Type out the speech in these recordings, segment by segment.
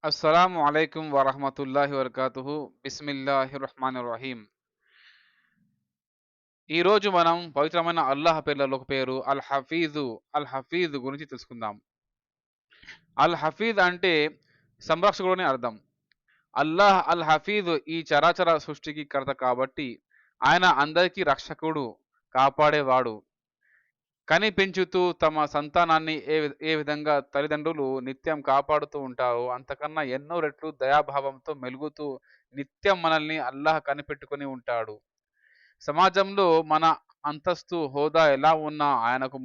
అస్సలాము అలైకుం వరహమతుల్లాహి వబర్కాతుహు. బిస్మిల్లాహిర్ రహమానిర్ రహీం. ఈ రోజు మనం పవిత్రమైన అల్లాహ్ పేర్లలో ఒక పేరు అల్ హఫీజు గురించి తెలుసుకుందాం. అల్ హఫీజ్ అంటే సంరక్షకుడు అని అర్థం. అల్లాహ్ అల్ హఫీజ్ ఈ చరాచర సృష్టికి కర్త కాబట్టి ఆయన అందరికీ రక్షకుడు, కాపాడేవాడు. కని పెంచుతూ తమ సంతానాన్ని ఏ విధంగా తల్లిదండ్రులు నిత్యం కాపాడుతూ ఉంటారో అంతకన్నా ఎన్నో రెట్లు దయాభావంతో మెలుగుతూ నిత్యం మనల్ని అల్లాహ్ కనిపెట్టుకొని ఉంటాడు. సమాజంలో మన అంతస్తు, హోదా ఎలా ఉన్నా ఆయనకు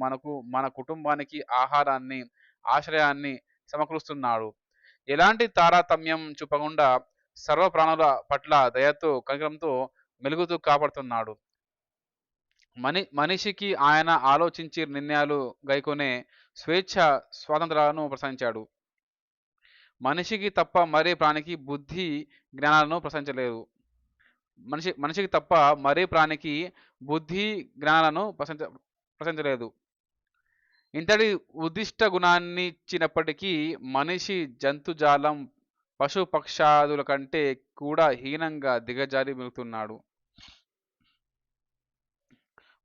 మన కుటుంబానికి ఆహారాన్ని, ఆశ్రయాన్ని సమకూరుస్తున్నాడు. ఎలాంటి తారతమ్యం చూపకుండా సర్వ ప్రాణుల పట్ల దయతో, కనికరంతో మెలుగుతూ కాపాడుతున్నాడు. మనిషికి ఆయన ఆలోచించి నిర్ణయాలు గైకొనే స్వేచ్ఛ, స్వాతంత్రాలను ప్రసాదించాడు. మనిషికి తప్ప మరే ప్రాణికి బుద్ధి, జ్ఞానాలను ప్రసాదించలేదు. మనిషికి తప్ప మరే ప్రాణికి బుద్ధి, జ్ఞానాలను ప్రసాదించలేదు. ఇంతటి ఉద్దిష్ట గుణాన్నిచ్చినప్పటికీ మనిషి జంతుజాలం, పశు పక్షాదుల కంటే కూడా హీనంగా దిగజారి మెలుగుతున్నాడు.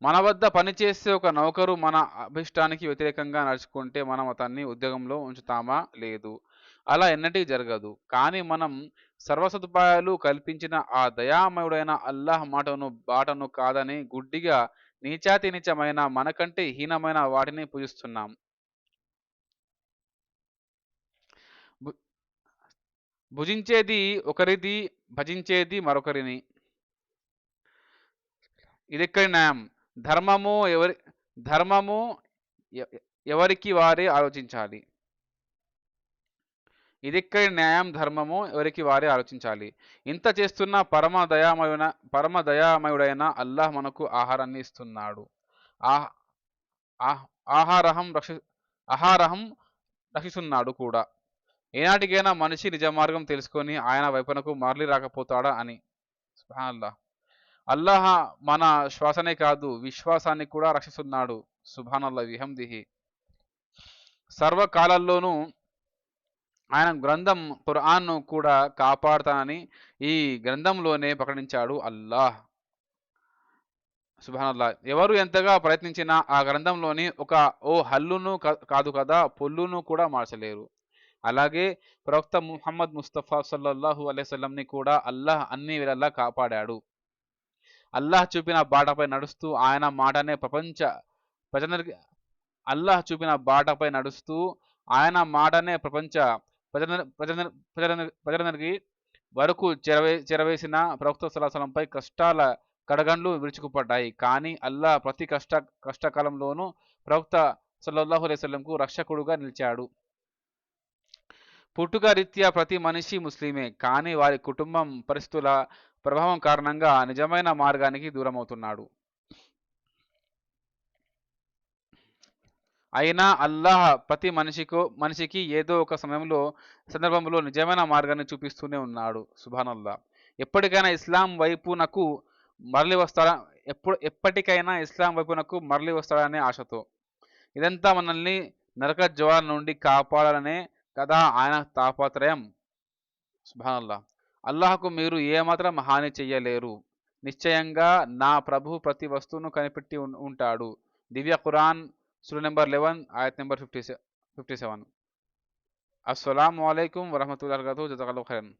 మన వద్ద పనిచేసే ఒక నౌకరు మన అభిష్టానికి వ్యతిరేకంగా నడుచుకుంటే మనం అతన్ని ఉద్యోగంలో ఉంచుతామా? లేదు. అలా ఎన్నటికీ జరగదు. కానీ మనం సర్వసదుపాయాలు కల్పించిన ఆ దయామయుడైన అల్లాహ్ బాటను కాదని గుడ్డిగా నీచాతి నీచమైన మనకంటే హీనమైన వాటిని పూజిస్తున్నాం. భు భుజించేది ఒకరిది, భజించేది మరొకరిని. ఇదెక్కడి న్యాయం? ధర్మము ఎవరి ధర్మము ఎ ఎవరికి వారే ఆలోచించాలి. ఇదెక్కడి న్యాయం? ధర్మము ఎవరికి వారే ఆలోచించాలి. ఇంత చేస్తున్న పరమ దయామయుడైన అల్లాహ్ మనకు ఆహారాన్ని ఇస్తున్నాడు. ఆహ్ ఆహ్ ఆహారహం రక్షి ఆహారహం రక్షిస్తున్నాడు కూడా. ఏనాటికైనా మనిషి నిజ మార్గం తెలుసుకొని ఆయన వైపునకు మరలి రాకపోతాడా అని. సుబ్హానల్లాహ్. అల్లాహ్ మన శ్వాసనే కాదు, విశ్వాసాన్ని కూడా రక్షిస్తున్నాడు. సుబ్హానల్లాహ్ బిహమ్దిహి. సర్వకాలాల్లోనూ ఆయన గ్రంథం ఖురాన్ను కూడా కాపాడతానని ఈ గ్రంథంలోనే ప్రకటించాడు అల్లాహ్. సుబ్హానల్లాహ్. ఎవరు ఎంతగా ప్రయత్నించినా ఆ గ్రంథంలోని ఓ హల్లును కాదు కదా, పొల్లును కూడా మార్చలేరు. అలాగే ప్రవక్త ముహమ్మద్ ముస్తఫా సల్లల్లాహు అలైహి వసల్లంని కూడా అల్లాహ్ అన్ని వేళలా కాపాడాడు. అల్లాహ్ చూపిన బాటపై నడుస్తూ ఆయన మాటనే ప్రజలందరికీ అల్లాహ్ చూపిన బాటపై నడుస్తూ ఆయన మాటనే ప్రజలందరికీ వరకు చేరవేసిన ప్రవక్త సల్లల్లాహు అలైహి వసల్లంపై కష్టాల కడగండ్లు విరుచుకుపడ్డాయి. కానీ అల్లాహ్ ప్రతి కష్టకాలంలోనూ ప్రవక్త సల్లల్లాహు అలైహి వసల్లంకు రక్షకుడుగా నిలిచాడు. పుట్టుక రీత్యా ప్రతి మనిషి ముస్లిమే. కానీ వారి కుటుంబం పరిస్థితుల ప్రభావం కారణంగా నిజమైన మార్గానికి దూరమవుతున్నాడు. అయినా అల్లాహ్ ప్రతి మనిషికి ఏదో ఒక సందర్భంలో నిజమైన మార్గాన్ని చూపిస్తూనే ఉన్నాడు. సుబ్హానల్లాహ్. ఎప్పటికైనా ఇస్లాం వైపునకు ఎప్పటికైనా ఇస్లాం వైపునకు మరలి వస్తాడనే ఆశతో. ఇదంతా మనల్ని నరక జ్వాల నుండి కాపాడాలనే కదా ఆయన తాపత్రయం. సుబ్హానల్లాహ్. అల్లాహ్కు మీరు ఏమాత్రం హాని చెయ్యలేరు. నిశ్చయంగా నా ప్రభు ప్రతి వస్తువును కనిపెట్టి ఉంటాడు. దివ్య ఖురాన్ సూరా నెంబర్ 11 ఆయత్ నెంబర్ 57. అస్సలాము అలైకుం వరహమతుల్లాహి వబరకాతుహు. జజాకల్లాహు ఖైరన్.